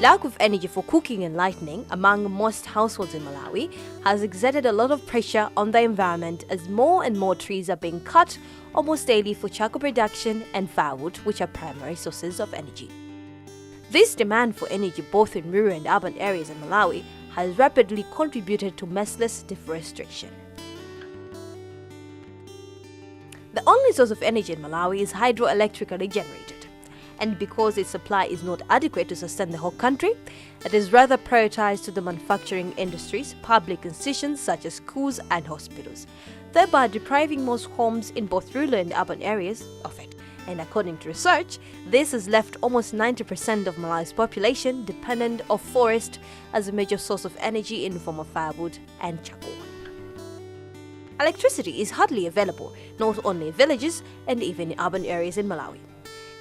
Lack of energy for cooking and lighting among most households in Malawi has exerted a lot of pressure on the environment as more and more trees are being cut almost daily for charcoal production and firewood, which are primary sources of energy. This demand for energy both in rural and urban areas in Malawi has rapidly contributed to merciless deforestation. The only source of energy in Malawi is hydroelectrically generated, and because its supply is not adequate to sustain the whole country, it is rather prioritized to the manufacturing industries, public institutions such as schools and hospitals, thereby depriving most homes in both rural and urban areas of it. And according to research, this has left almost 90% of Malawi's population dependent on forest as a major source of energy in the form of firewood and charcoal. Electricity is hardly available, not only in villages and even in urban areas in Malawi.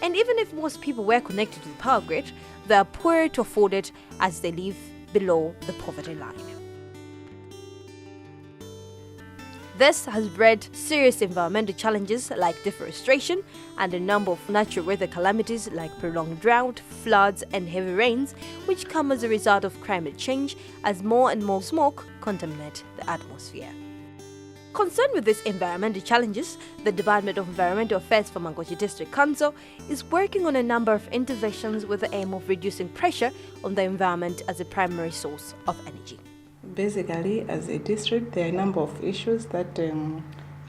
And even if most people were connected to the power grid, they are poor to afford it as they live below the poverty line. This has bred serious environmental challenges like deforestation and a number of natural weather calamities like prolonged drought, floods and heavy rains, which come as a result of climate change as more and more smoke contaminate the atmosphere. Concerned with these environmental challenges, the Department of Environmental Affairs for Mangochi District Council is working on a number of interventions with the aim of reducing pressure on the environment as a primary source of energy. Basically, as a district, there are a number of issues that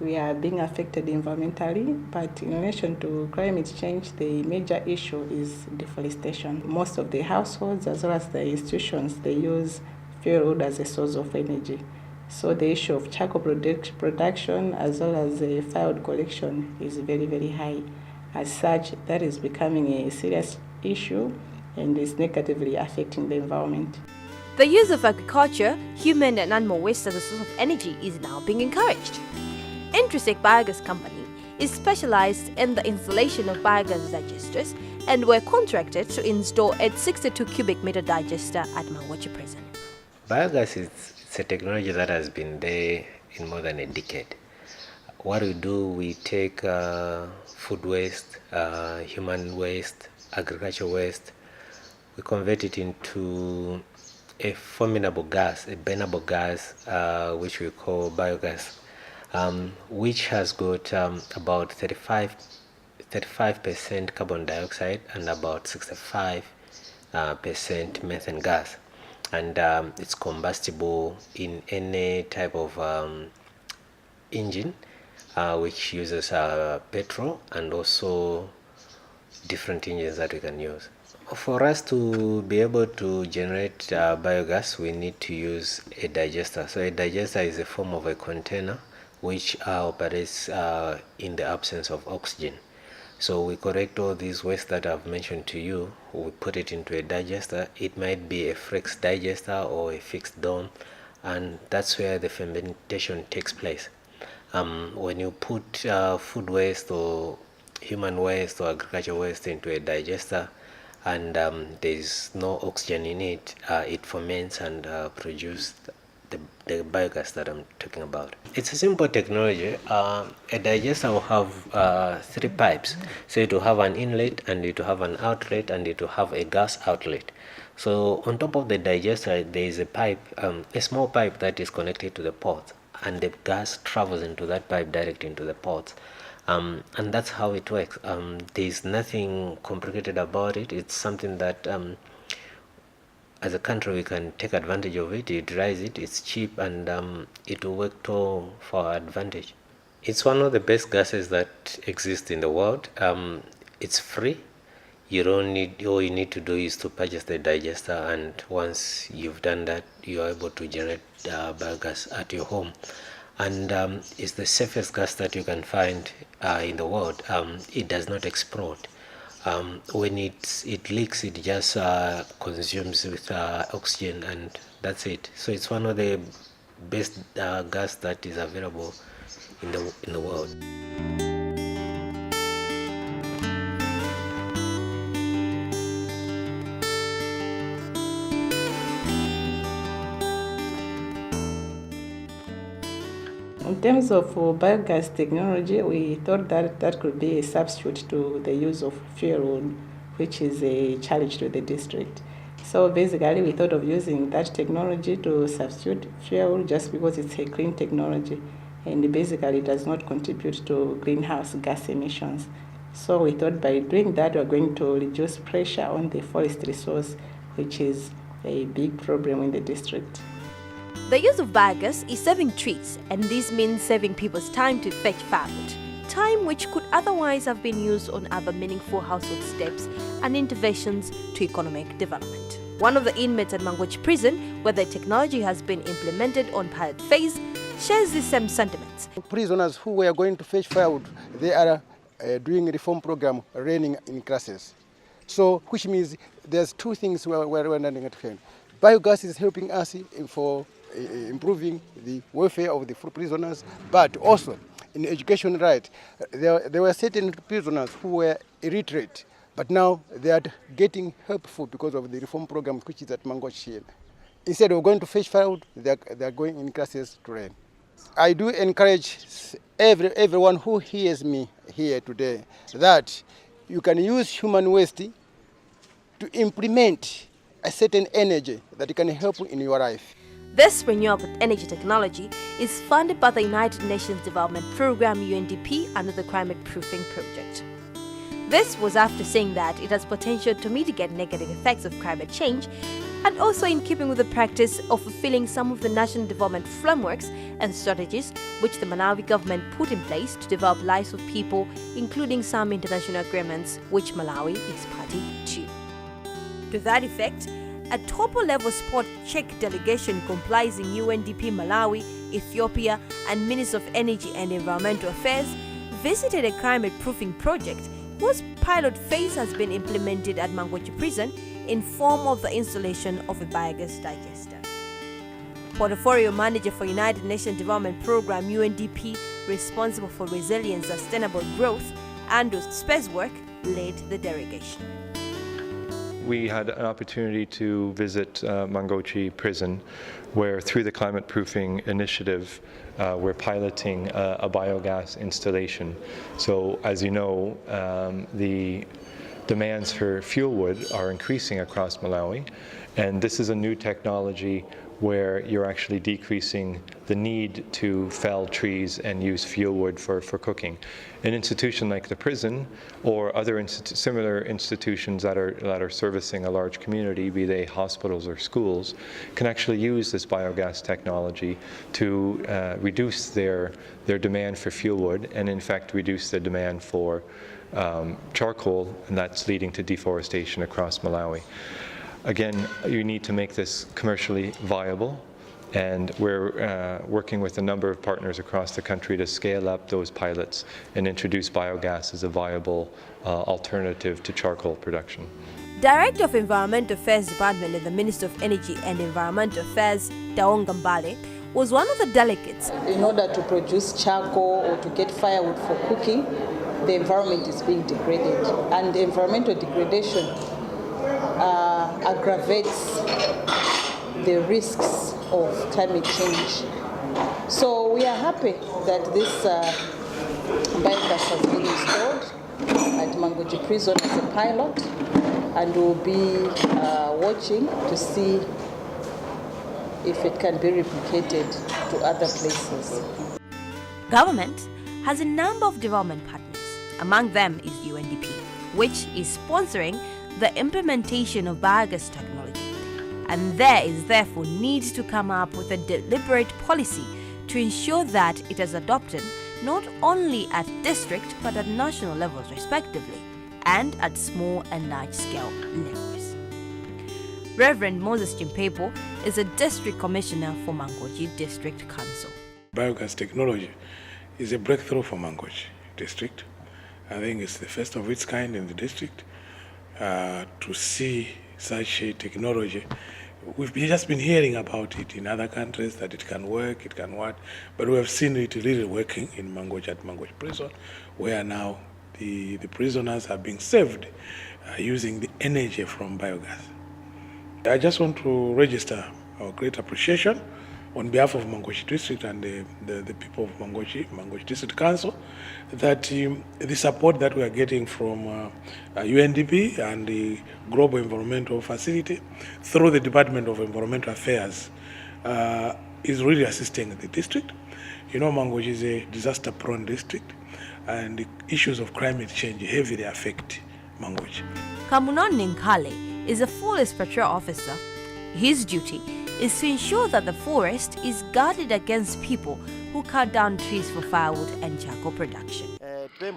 we are being affected environmentally, but in relation to climate change, the major issue is deforestation. Most of the households, as well as the institutions, they use fuelwood as a source of energy. So the issue of charcoal production as well as the firewood collection is very, very high. As such, that is becoming a serious issue and is negatively affecting the environment. The use of agriculture, human and animal waste as a source of energy is now being encouraged. Intrinsic Biogas Company is specialized in the installation of biogas digesters and were contracted to install a 62 cubic meter digester at Mangochi Prison. Biogas is a technology that has been there in more than a decade. What we do, we take food waste, human waste, agricultural waste, we convert it into a formidable gas, a burnable gas, which we call biogas, which has got about 35% carbon dioxide and about 65% methane gas. And it's combustible in any type of engine which uses petrol and also different engines that we can use. For us to be able to generate biogas, we need to use a digester. So a digester is a form of a container which operates in the absence of oxygen. So we collect all these waste that I've mentioned to you, we put it into a digester. It might be a fixed digester or a fixed dome, and that's where the fermentation takes place. When you put food waste or human waste or agricultural waste into a digester and there's no oxygen in it, it ferments and produces the biogas that I'm talking about. It's a simple technology. A digester will have 3 pipes. So it will have an inlet and it will have an outlet and it will have a gas outlet. So on top of the digester there is a pipe, a small pipe that is connected to the port, and the gas travels into that pipe direct into the port. And that's how it works. There's nothing complicated about it. It's something that as a country we can take advantage of it, utilize it, it's cheap, and it will work for our advantage. It's one of the best gases that exist in the world. It's free. You don't need, all you need to do is to purchase the digester, and once you've done that, you are able to generate biogas at your home. And it's the safest gas that you can find in the world. It does not explode. When it leaks, it just consumes with oxygen, and that's it. So it's one of the best gas that is available in the world. In terms of biogas technology, we thought that that could be a substitute to the use of fuel wood, which is a challenge to the district. So basically, we thought of using that technology to substitute fuel just because it's a clean technology, and basically it does not contribute to greenhouse gas emissions. So we thought by doing that, we're going to reduce pressure on the forest resource, which is a big problem in the district. The use of biogas is saving trees, and this means saving people's time to fetch firewood, time which could otherwise have been used on other meaningful household steps and interventions to economic development. One of the inmates at Mangochi prison, where the technology has been implemented on pilot phase, shares the same sentiments. Prisoners who were going to fetch firewood, they are doing a reform program running in classes. So, which means there's two things we're running at hand. Biogas is helping us for improving the welfare of the prisoners, but also in education right. There were certain prisoners who were illiterate, but now they are getting helpful because of the reform program which is at Mangochi. Instead of going to fetch firewood, they are going in classes to learn. I do encourage everyone who hears me here today that you can use human waste to implement a certain energy that can help in your life. This renewable energy technology is funded by the United Nations Development Programme UNDP under the Climate Proofing Project. This was after saying that it has potential to mitigate negative effects of climate change, and also in keeping with the practice of fulfilling some of the national development frameworks and strategies which the Malawi government put in place to develop lives of people, including some international agreements which Malawi is party to. To that effect, a top-level spot check delegation comprising UNDP Malawi, Ethiopia, and Ministry of Energy and Environmental Affairs visited a climate proofing project whose pilot phase has been implemented at Mangochi prison in form of the installation of a biogas digester. Portfolio Manager for United Nations Development Programme UNDP, responsible for resilience and sustainable growth, Andrew Spacework, led the delegation. We had an opportunity to visit Mangochi prison, where through the climate proofing initiative, we're piloting a biogas installation. So as you know, the demands for fuel wood are increasing across Malawi, and this is a new technology where you're actually decreasing the need to fell trees and use fuel wood for cooking. An institution like the prison or other similar institutions that are servicing a large community, be they hospitals or schools, can actually use this biogas technology to reduce their demand for fuel wood, and in fact reduce the demand for charcoal, and that's leading to deforestation across Malawi. Again, you need to make this commercially viable, and we're working with a number of partners across the country to scale up those pilots and introduce biogas as a viable alternative to charcoal production. Director of Environmental Affairs Department in the Ministry of Energy and Environmental Affairs, Daonga Mbale, was one of the delegates. In order to produce charcoal or to get firewood for cooking, the environment is being degraded, and environmental degradation aggravates the risks of climate change. So we are happy that this biogas has been installed at Mangochi prison as a pilot, and we'll be watching to see if it can be replicated to other places. Government has a number of development partners. Among them is UNDP, which is sponsoring the implementation of biogas technology, and there is therefore need to come up with a deliberate policy to ensure that it is adopted not only at district but at national levels respectively, and at small and large scale levels. Reverend Moses Chimpepo is a district commissioner for Mangochi District Council. Biogas technology is a breakthrough for Mangochi district. I think it's the first of its kind in the district. To see such a technology, we've just been hearing about it in other countries, that it can work, it can what, but we have seen it really working in Mangochi at Mangochi prison, where now the prisoners are being saved using the energy from biogas. I just want to register our great appreciation on behalf of Mangochi District and the people of Mangochi District Council, that the support that we are getting from UNDP and the Global Environmental Facility through the Department of Environmental Affairs is really assisting the district. You know, Mangochi is a disaster-prone district, and the issues of climate change heavily affect Mangochi. Kamunan Ninkale is a forest patrol officer. His duty is to ensure that the forest is guarded against people who cut down trees for firewood and charcoal production.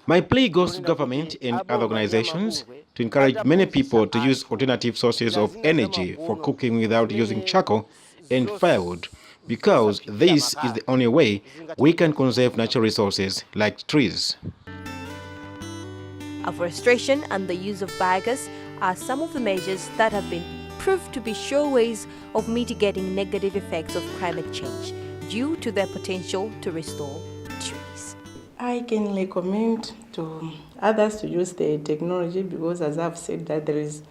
My plea goes to government and other organizations to encourage many people to use alternative sources of energy for cooking without using charcoal and firewood, because this is the only way we can conserve natural resources like trees. Afforestation and the use of biogas are some of the measures that have been proved to be sure ways of mitigating negative effects of climate change due to their potential to restore trees. I can recommend to others to use the technology because, as I've said, that there is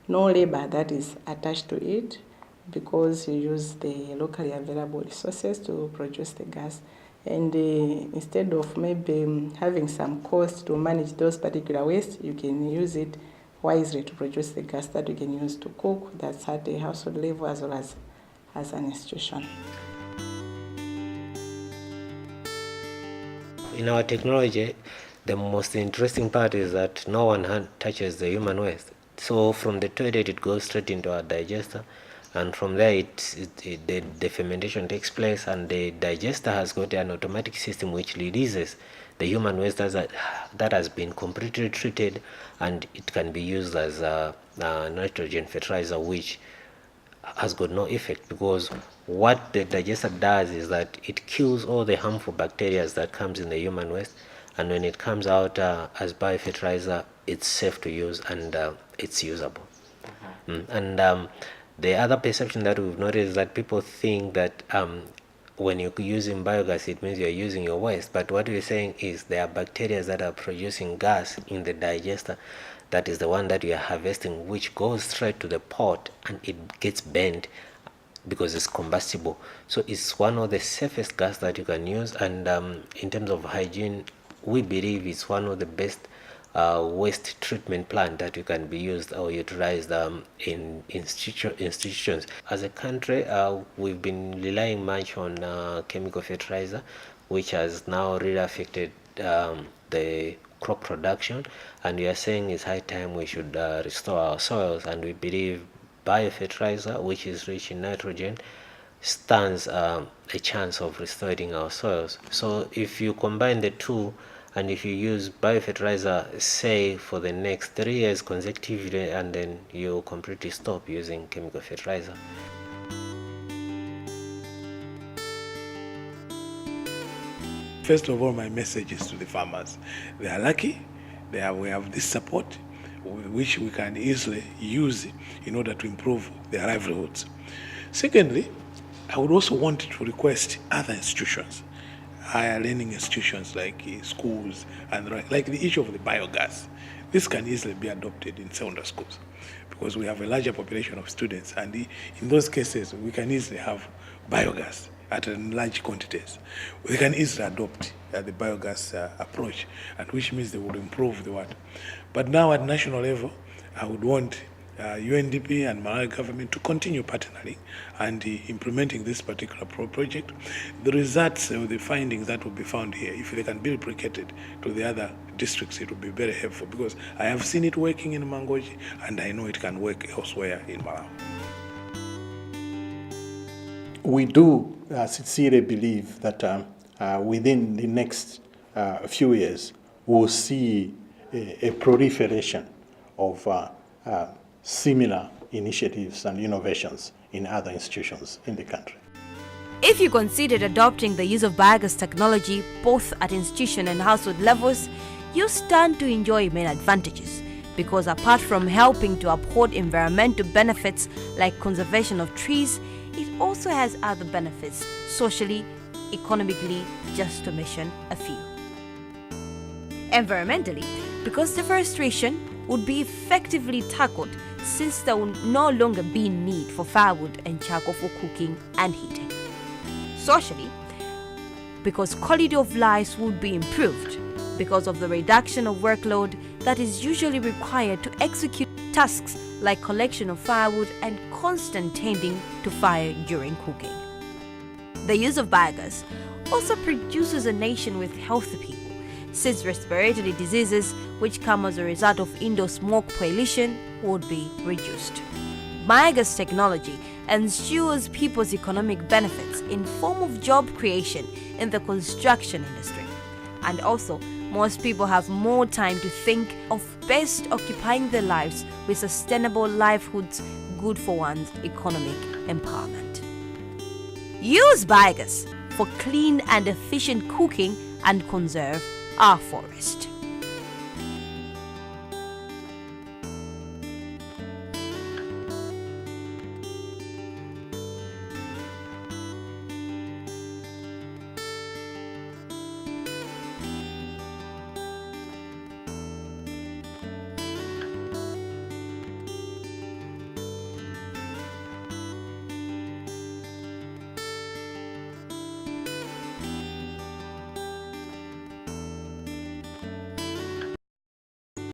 no labor that is attached to it, because you use the locally available resources to produce the gas. And instead of maybe having some cost to manage those particular wastes, you can use it wisely to produce the gas that you can use to cook. That's at a household level as well as an institution. In our technology, the most interesting part is that no one touches the human waste. So from the toilet, it goes straight into our digester, and from there the fermentation takes place, and the digester has got an automatic system which releases the human waste that has been completely treated, and it can be used as a nitrogen fertilizer, which has got no effect, because what the digester does is that it kills all the harmful bacteria that comes in the human waste, and when it comes out as biofertilizer, it's safe to use and it's usable. And the other perception that we've noticed is that people think that when you're using biogas, it means you're using your waste. But what we're saying is there are bacteria that are producing gas in the digester. That is the one that you are harvesting, which goes straight to the pot and it gets burned because it's combustible. So it's one of the safest gas that you can use. And in terms of hygiene, we believe it's one of the best waste treatment plant that you can be used or utilized in institutions. As a country, we've been relying much on chemical fertilizer, which has now really affected the crop production, and we are saying it's high time we should restore our soils, and we believe biofertilizer, which is rich in nitrogen, stands a chance of restoring our soils. So if you combine the two, and if you use biofertilizer, say, for the next 3 years consecutively, and then you completely stop using chemical fertilizer. First of all, my message is to the farmers. They are lucky. We have this support, which we can easily use in order to improve their livelihoods. Secondly, I would also want to request other institutions, higher learning institutions like schools, and like the issue of the biogas. This can easily be adopted in secondary schools because we have a larger population of students, and in those cases we can easily have biogas at large quantities. We can easily adopt the biogas approach, and which means they would improve the water. But now at national level, I would want UNDP and Malawi government to continue partnering and implementing this particular project. The results or the findings that will be found here, if they can be replicated to the other districts, it will be very helpful, because I have seen it working in Mangochi and I know it can work elsewhere in Malawi. We do sincerely believe that within the next few years, we'll see a proliferation of similar initiatives and innovations in other institutions in the country. If you considered adopting the use of biogas technology both at institution and household levels, you stand to enjoy many advantages, because apart from helping to uphold environmental benefits like conservation of trees, it also has other benefits socially, economically, just to mention a few. Environmentally, because deforestation would be effectively tackled, since there will no longer be need for firewood and charcoal for cooking and heating. socially, because quality of life would be improved because of the reduction of workload that is usually required to execute tasks like collection of firewood and constant tending to fire during cooking. The use of biogas also produces a nation with healthy people, since respiratory diseases which come as a result of indoor smoke pollution would be reduced. Biogas technology ensures people's economic benefits in form of job creation in the construction industry. And also, most people have more time to think of best occupying their lives with sustainable livelihoods good for one's economic empowerment. Use biogas for clean and efficient cooking and conserve our forest.